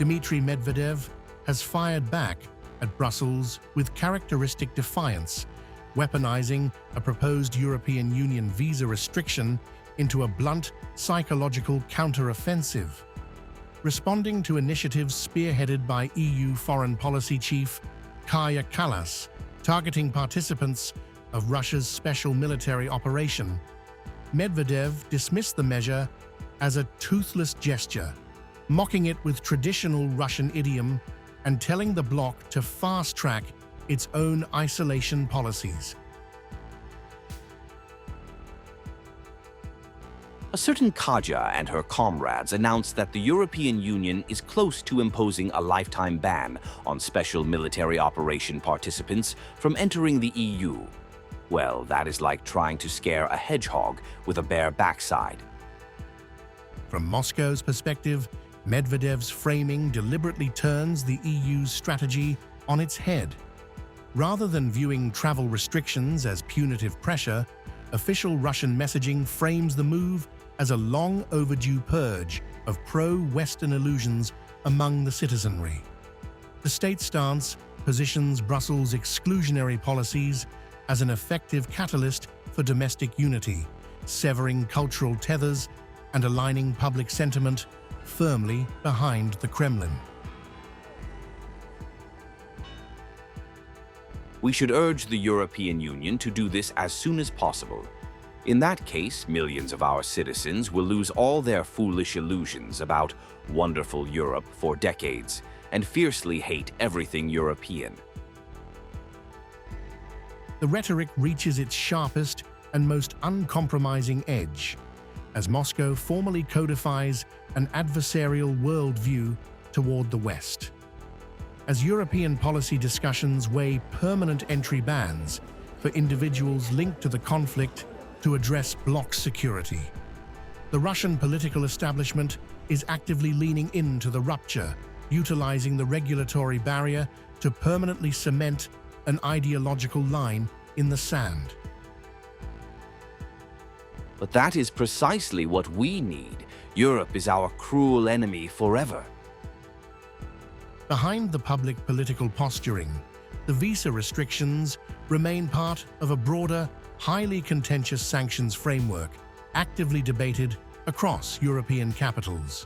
Dmitry Medvedev has fired back at Brussels with characteristic defiance, weaponizing a proposed European Union visa restriction into a blunt, psychological counter-offensive. Responding to initiatives spearheaded by EU Foreign Policy Chief Kallas, targeting participants of Russia's special military operation, Medvedev dismissed the measure as a toothless gesture, mocking it with traditional Russian idiom and telling the bloc to fast-track its own isolation policies. A certain Kaja and her comrades announced that the European Union is close to imposing a lifetime ban on special military operation participants from entering the EU. Well, that is like trying to scare a hedgehog with a bare backside. From Moscow's perspective, Medvedev's framing deliberately turns the EU's strategy on its head. Rather than viewing travel restrictions as punitive pressure, official Russian messaging frames the move as a long-overdue purge of pro-Western illusions among the citizenry. The state stance positions Brussels' exclusionary policies as an effective catalyst for domestic unity, severing cultural tethers and aligning public sentiment firmly behind the Kremlin. We should urge the European Union to do this as soon as possible. In that case, millions of our citizens will lose all their foolish illusions about wonderful Europe for decades and fiercely hate everything European. The rhetoric reaches its sharpest and most uncompromising edge as Moscow formally codifies an adversarial worldview toward the West. As European policy discussions weigh permanent entry bans for individuals linked to the conflict to address bloc security, the Russian political establishment is actively leaning into the rupture, utilizing the regulatory barrier to permanently cement an ideological line in the sand. But that is precisely what we need. Europe is our cruel enemy forever. Behind the public political posturing, the visa restrictions remain part of a broader, highly contentious sanctions framework actively debated across European capitals.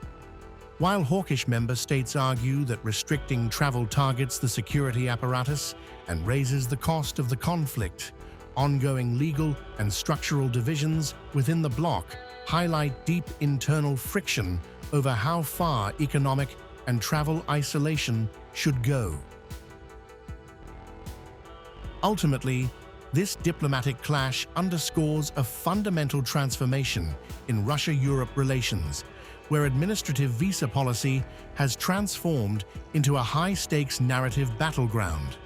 While hawkish member states argue that restricting travel targets the security apparatus and raises the cost of the conflict, ongoing legal and structural divisions within the bloc highlight deep internal friction over how far economic and travel isolation should go. Ultimately, this diplomatic clash underscores a fundamental transformation in Russia-Europe relations, where administrative visa policy has transformed into a high-stakes narrative battleground.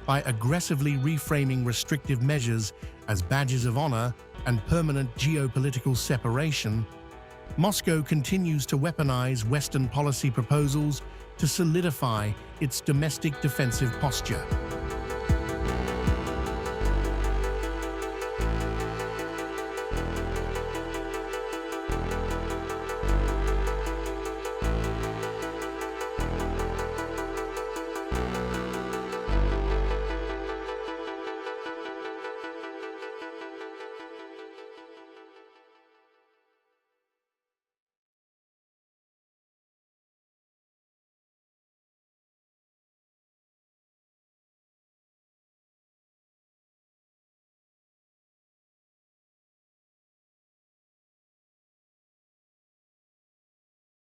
By aggressively reframing restrictive measures as badges of honor and permanent geopolitical separation, Moscow continues to weaponize Western policy proposals to solidify its domestic defensive posture.